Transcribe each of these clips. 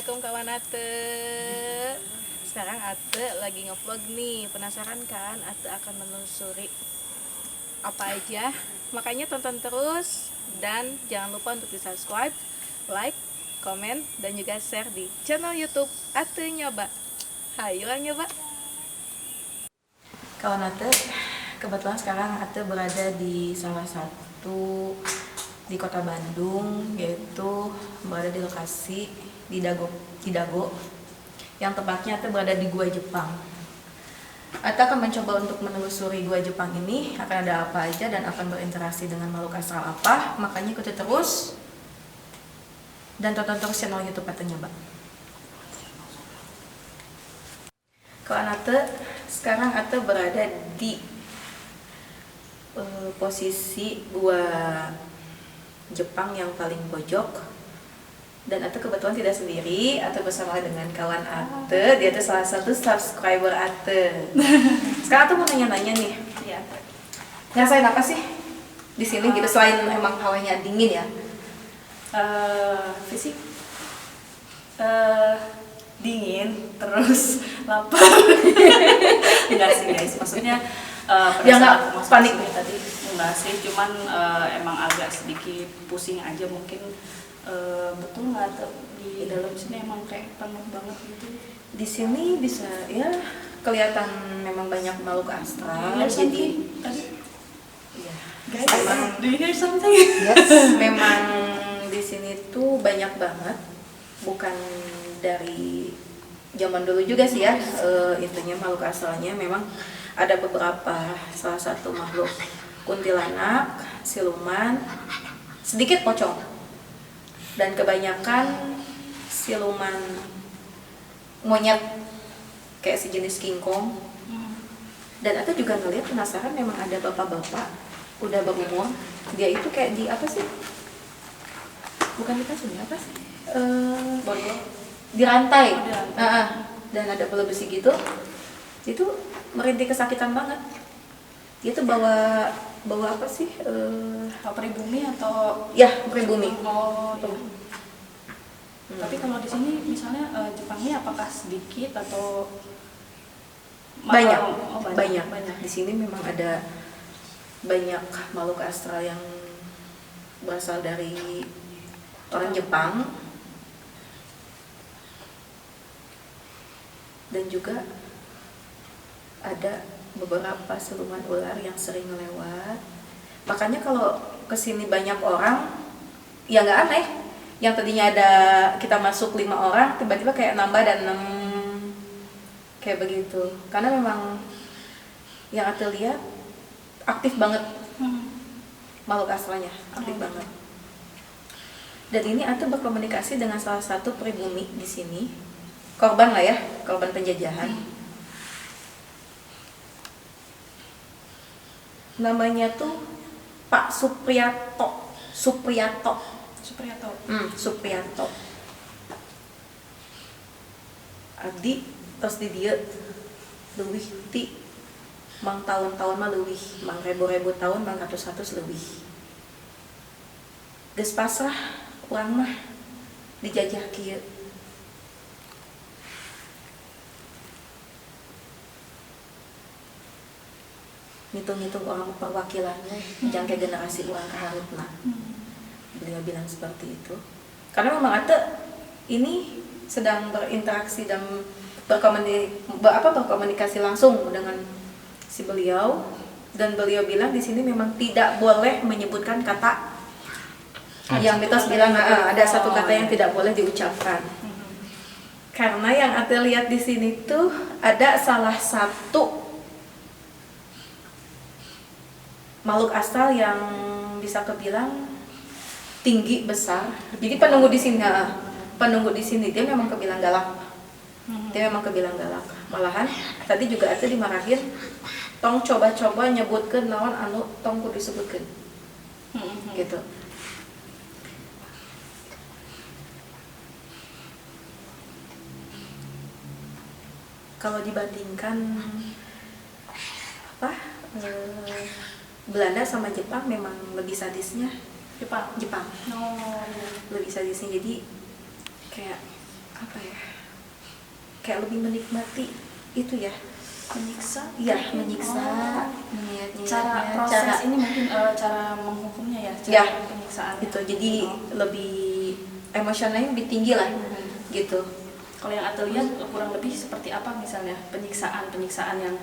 Assalamualaikum kawan Ate. Sekarang Ate lagi ngevlog nih. Penasaran kan Ate akan menelusuri apa aja? Makanya tonton terus dan jangan lupa untuk di subscribe, like, komen, dan juga share di channel YouTube Ate Nyoba. Hayo nyoba. Kawan Ate, kebetulan sekarang Ate berada di salah satu di kota Bandung, yaitu berada di lokasi di Dago, yang tepatnya Ate berada di Gua Jepang. Ate akan mencoba untuk menelusuri Gua Jepang ini, akan ada apa aja dan akan berinteraksi dengan makhluk astral apa. Makanya ikuti terus dan tonton terus channel YouTube Ate Nyoba. Kawan Ate, sekarang Ate berada di posisi Gua Jepang yang paling pojok, dan Ate kebetulan tidak sendiri. Ate bersama dengan kawan Ate, dia tuh salah satu subscriber Ate. Sekarang Ate mau nanya-nanya nih, ngerasain apa sih di sini gitu selain emang hawanya dingin ya? Fisik dingin, terus lapar. Enggak sih guys, maksudnya Ya nggak panik nih tadi enggak sih, cuman emang agak sedikit pusing aja mungkin. Betul nggak tuh di dalam sini emang kayak penuh banget gitu? Di sini bisa ya kelihatan memang banyak makhluk astral. Jadi tadi ya, guys, memang do you hear something? yes, memang di sini tuh banyak banget, bukan dari zaman dulu juga sih ya. Itunya makhluk asalnya memang ada beberapa, salah satu makhluk kuntilanak, siluman, sedikit pocong, dan kebanyakan siluman monyet kayak sejenis King Kong. Dan aku juga ngeliat penasaran, memang ada bapak-bapak udah berumur, dia itu kayak di apa sih, bukan di kasur, apa sih, di rantai. Dan ada bola besi gitu, itu merintih kesakitan banget. Dia tuh bawa apa sih, Pribumi atau ya pribumi. Oh ya. Tapi kalau di sini misalnya Jepangnya apakah sedikit atau banyak. banyak. Di sini memang ada banyak makhluk astral yang berasal dari orang Jepang, dan juga ada beberapa siluman ular yang sering lewat. Makanya kalau kesini banyak orang, ya nggak aneh. Yang tadinya ada kita masuk 5 orang, tiba-tiba kayak nambah dan 6 kayak begitu. Karena memang yang Ate lihat aktif banget, makhluk astralnya aktif banget. Dan ini Ate berkomunikasi dengan salah satu pribumi di sini, korban lah ya, korban penjajahan. Namanya tuh Pak Supriyato. Supriyato. Abdi tos di dieu leuwih ti mang tahun-tahun mah leuwih, mang ribu-ribu tahun, mang ratus-ratus leuwih. Geus pasrah urang mah dijajah kieu. Ngitung-ngitung orang perwakilannya jangke generasi urang kaharupna. Beliau bilang seperti itu. Karena memang Ate ini sedang berinteraksi dan berkomunikasi langsung dengan si beliau, dan beliau bilang di sini memang tidak boleh menyebutkan kata yang mitos bilang ada satu kata yang tidak boleh diucapkan. Karena yang Ate lihat di sini tuh ada salah satu makhluk astral yang bisa kebilang tinggi besar. Jadi penunggu di sini dia memang kebilang galak. Malahan tadi juga Ate dimarahin, tong coba-coba nyebutkeun naon anu tong kudu disebutkeun. Gitu. Kalau dibandingkan Belanda sama Jepang, memang lebih sadisnya Jepang. Oh, ya. Lebih sadisnya, jadi kayak apa ya, kayak lebih menikmati itu ya, Menyiksa? iya menyiksa, Cara proses ini mungkin cara menghukumnya ya, ya cara penyiksaan itu, jadi lebih emosionalnya lebih tinggi lah gitu. Kalau yang Ate lihat kurang lebih seperti apa misalnya penyiksaan yang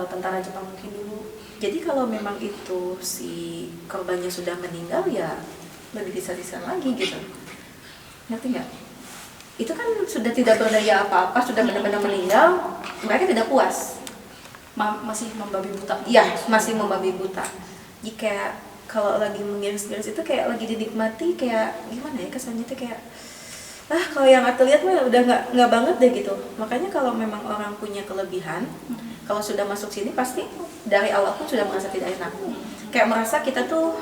tentara Jepang mungkin dulu? Jadi kalau memang itu si korbannya sudah meninggal ya lebih disadiskan lagi gitu, ngerti nggak? Itu kan sudah tidak berdaya apa-apa, sudah benar-benar meninggal, mereka tidak puas. Masih membabi buta? Iya, masih membabi buta. Jika kalau lagi mengiris-iris itu kayak lagi dinikmati, kayak gimana ya kesannya tuh, kayak kalau yang aku lihat mah udah nggak banget deh gitu. Makanya kalau memang orang punya kelebihan, kalau sudah masuk sini pasti dari awal pun sudah merasa tidak enak. Kayak merasa kita tuh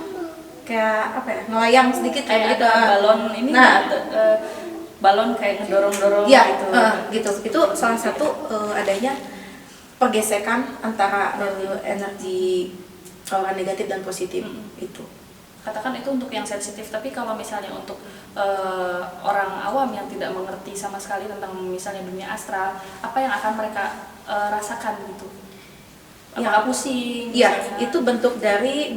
kayak apa ya, ngelayang sedikit kayak gitu. ada balon ini, balon kayak ngedorong-dorong ya, gitu. Itu salah satu adanya pergesekan antara energi aura negatif dan positif itu. Katakan itu untuk yang sensitif, tapi kalau misalnya untuk orang awam yang tidak mengerti sama sekali tentang misalnya dunia astral, apa yang akan mereka rasakan gitu? Apakah pusing? Iya, itu bentuk dari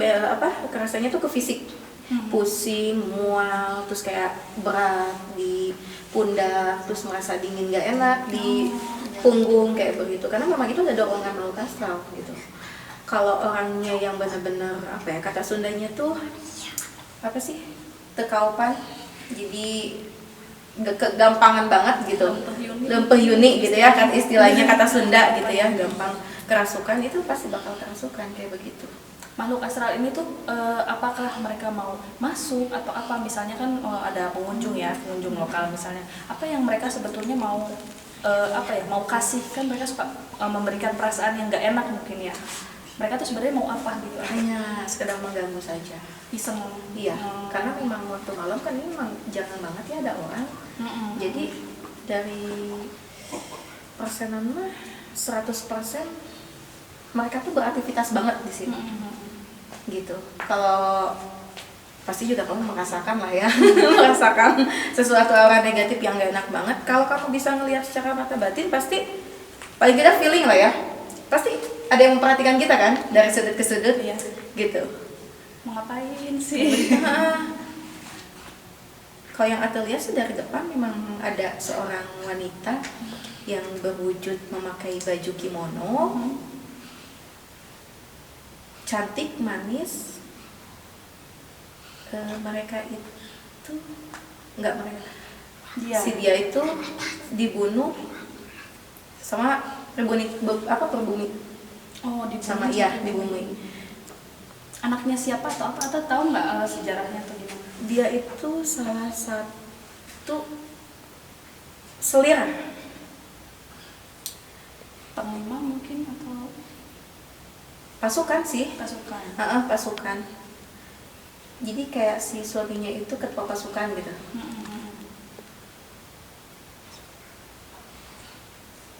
kerasanya tuh ke fisik. Pusing, mual, terus kayak berat di pundak, terus merasa dingin gak enak di punggung kayak begitu. Karena memang itu ada dorongan makhluk astral gitu. Kalau orangnya yang benar-benar kata Sundanya tuh apa sih, tekaupan, jadi kegampangan banget gitu, lempeh yuni gitu ya kan istilahnya, kata Sunda gitu ya, gampang kerasukan, itu pasti bakal kerasukan kayak begitu. Makhluk astral ini tuh apakah mereka mau masuk atau apa? Misalnya kan ada pengunjung lokal misalnya, apa yang mereka sebetulnya mau mau kasih, kan mereka suka memberikan perasaan yang gak enak mungkin ya. Mereka tuh sebenarnya mau apa gitu? Hanya sekedar mengganggu saja, iseng. Iya, karena memang waktu malam kan ini memang jarang banget ya ada orang. Jadi dari persenan mah 100% mereka tuh beraktivitas banget di sini. Gitu. Kalau pasti juga kamu merasakan lah ya, merasakan sesuatu aura negatif yang gak enak banget. Kalau kamu bisa ngelihat secara mata batin, pasti paling tidak feeling lah ya, pasti ada yang memperhatikan kita kan dari sudut ke sudut ya, gitu. Mau ngapain sih? Kalau yang Ate lihat sih dari depan memang ada seorang wanita yang berwujud memakai baju kimono, cantik, manis. Mereka itu si dia itu dibunuh sama perbumi. Sama dibunuh. Anaknya siapa atau apa? Atau tahu nggak sejarahnya atau gimana? Dia itu salah satu selir panglima mungkin atau pasukan sih. Pasukan. Jadi kayak si suaminya itu ketua pasukan gitu.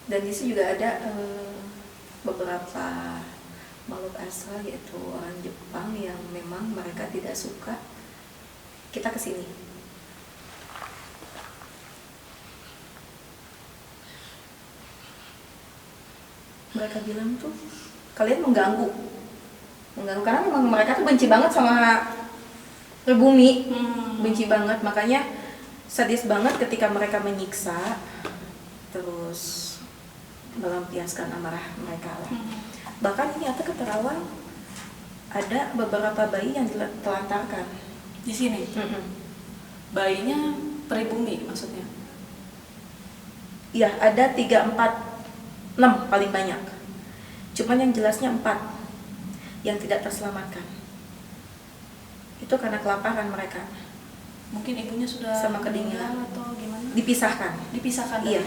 Dan di situ juga ada beberapa makhluk astral, yaitu orang Jepang yang memang mereka tidak suka kita kesini. Mereka bilang tuh kalian mengganggu karena memang mereka tuh benci banget sama pribumi, benci banget, makanya sadis banget ketika mereka menyiksa terus melampiaskan amarah mereka lah. Bahkan ini Ate ke Terawang ada beberapa bayi yang ditelantarkan di sini. Bayinya pribumi maksudnya? Iya, ada 3, 4, 6 paling banyak. Cuman yang jelasnya 4 yang tidak terselamatkan. Itu karena kelaparan mereka. Mungkin ibunya sudah sama kedinginan atau gimana? Dipisahkan. Iya.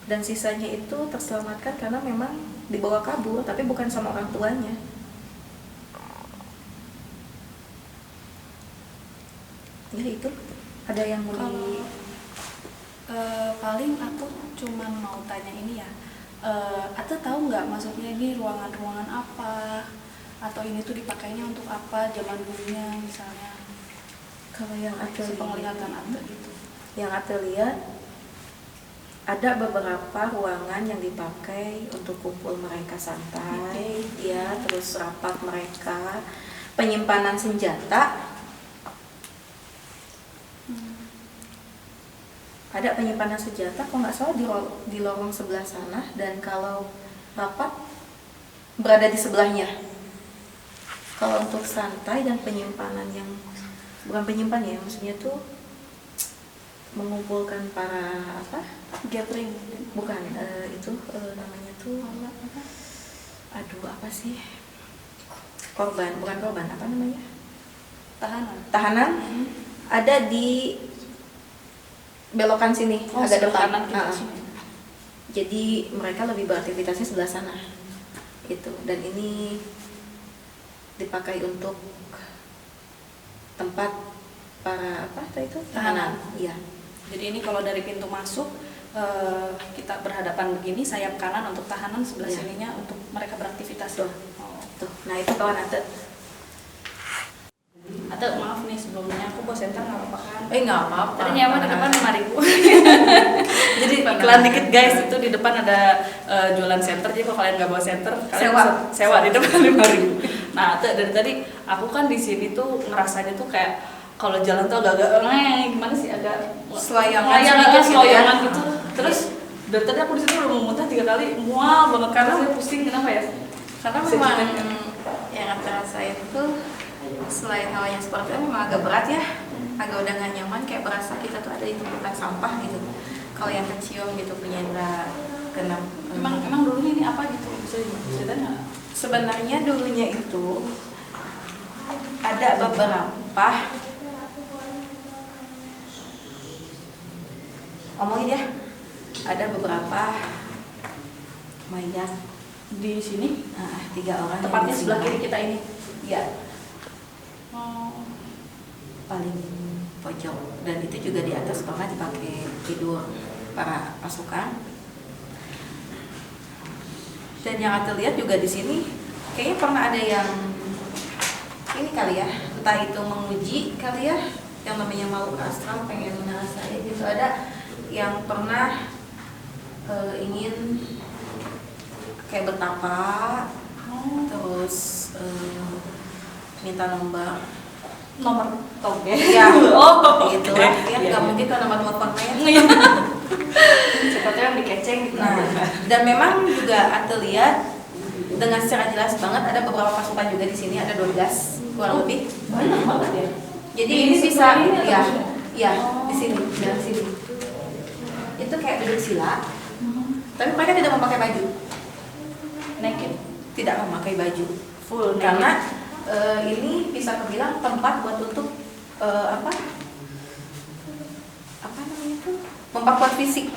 Dan sisanya itu terselamatkan karena memang dibawa kabur, tapi bukan sama orang tuanya. Ya itu, ada yang mau paling aku cuman mau tanya ini ya, Ate tahu nggak maksudnya ini ruangan-ruangan apa, atau ini tuh dipakainya untuk apa zaman dulunya misalnya? Kalau yang Ate penglihatan Ate gitu. Yang Ate lihat ada beberapa ruangan yang dipakai untuk kumpul mereka santai, ya, terus rapat mereka, penyimpanan senjata. Ada penyimpanan senjata, kalau nggak salah di lorong sebelah sana, dan kalau rapat berada di sebelahnya. Kalau untuk santai dan penyimpanan yang bukan penyimpan ya, maksudnya tuh mengumpulkan para apa? Gathering. Bukan, itu namanya tuh aduh apa sih? Korban, bukan korban, apa namanya? Tahanan. Ada di belokan sini, agak depan. Kanan kita sini. Jadi mereka lebih beraktivitasnya sebelah sana. Itu, dan ini dipakai untuk tempat para apa itu? Tahanan. Iya. Jadi ini kalau dari pintu masuk kita berhadapan begini, sayap kanan untuk tahanan, sebelah Iya. sininya untuk mereka beraktivitas. Tuh. Tuh. Nah, itu kawan Ate. Ate maaf nih sebelumnya aku bawa senter nggak apa-apa kan? Nggak apa-apa. Tadi nyaman di depan 5.000. Jadi iklan dikit guys, itu di depan ada jualan senter. Jadi kalau kalian nggak bawa senter, kalian bisa sewa di depan 5.000. Nah, dari tadi aku kan di sini tuh ngerasanya tuh kayak kalau jalan tuh agak-agak gimana sih, agak seloyangan gitu. Terus dari tadi aku di situ udah mau muntah 3 kali, mual banget karena saya pusing. Kenapa ya? Karena memang yang Ate rasain tuh selain hal yang seperti itu memang agak berat ya, agak udah nggak nyaman, kayak berasa kita tuh ada di tumpukan sampah gitu. Kalau yang kecium gitu punya indra keenam. Emang dulunya ini apa gitu, bisa diceritain nggak? Sebenarnya dulunya itu ada beberapa, ngomongin ya, ada beberapa mayat Di sini 3 orang tepatnya yang sebelah kiri kita ini. ya, paling pojok, dan itu juga di atas pernah dipakai tidur para pasukan. Dan yang Ate lihat juga di sini kayaknya pernah ada yang ini kali ya, entah itu menguji kali ya, yang namanya makhluk astral pengen ngerasain gitu. Ada yang pernah ingin kayak bertapa, terus minta nomor toge. ya, gitu oke. lah ya, Iya, nggak iya. mungkin kalau nomor telepon mayat. Siapa tahu yang dikeceng gitu. Nah, dan memang juga Ate lihat dengan secara jelas banget ada beberapa pasukan juga di sini, ada 12 kurang lebih. Banyak banget ya. Jadi Di ini bisa sebelah ini ya, atau ya di sini, dari sini. Itu kayak duduk sila, tapi mereka tidak memakai baju, naked. tidak memakai baju, Full karena ini bisa kebilang tempat buat untuk apa namanya tuh, memperkuat fisik,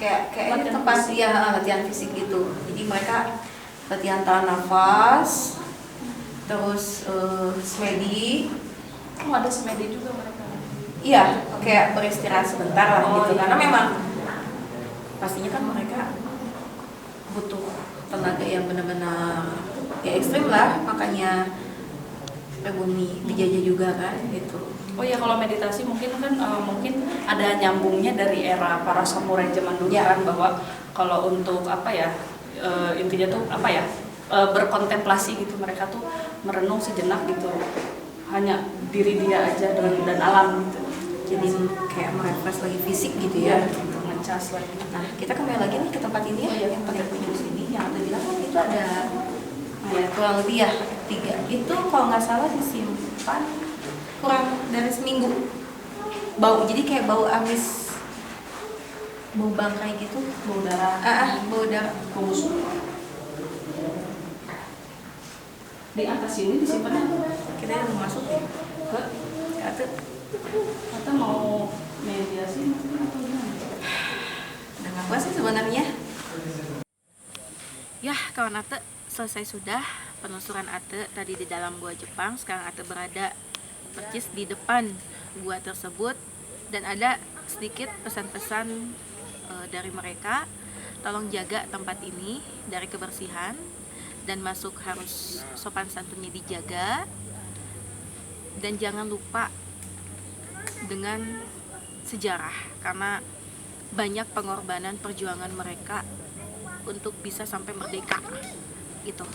kayak ini Latihan tempat fisik. ya latihan fisik gitu. Jadi mereka latihan tahan nafas, terus semedi. Oh, ada semedi juga mereka. Iya, kayak beristirahat sebentar lah gitu. Iya. Karena memang pastinya kan mereka butuh tenaga yang benar-benar ya ekstrim lah, makanya bumi dijajah juga kan gitu. Oh ya, kalau meditasi mungkin kan mungkin ada nyambungnya dari era para samurai zaman dulu Ya. kan, bahwa kalau untuk apa ya, intinya tuh apa ya, berkontemplasi gitu, mereka tuh merenung sejenak gitu, hanya diri dia aja dan alam gitu. Jadi kayak merefresh lagi fisik gitu ya. Ngecas lagi. Nah, kita kembali lagi nih ke tempat ini ya, yang pakai kunjung sini, yang Anda bilang kan itu ada ya, kurang lebih ya 3. Itu kalau nggak salah disimpan kurang dari seminggu. Bau, jadi kayak bau amis, bau bangkai gitu, Bau darah. bau darah. Busuk. Di atas ini disimpan Kita yang mau masuk ya ke atau mau mediasi mungkin atau gimana? udah nggak puas sih sebenarnya. Ya kawan Ate, selesai sudah penelusuran Ate tadi di dalam gua Jepang. Sekarang Ate berada persis di depan gua tersebut, dan ada sedikit pesan-pesan dari mereka. Tolong jaga tempat ini dari kebersihan, dan masuk harus sopan santunnya dijaga, dan jangan lupa dengan sejarah, karena banyak pengorbanan perjuangan mereka untuk bisa sampai merdeka gitu.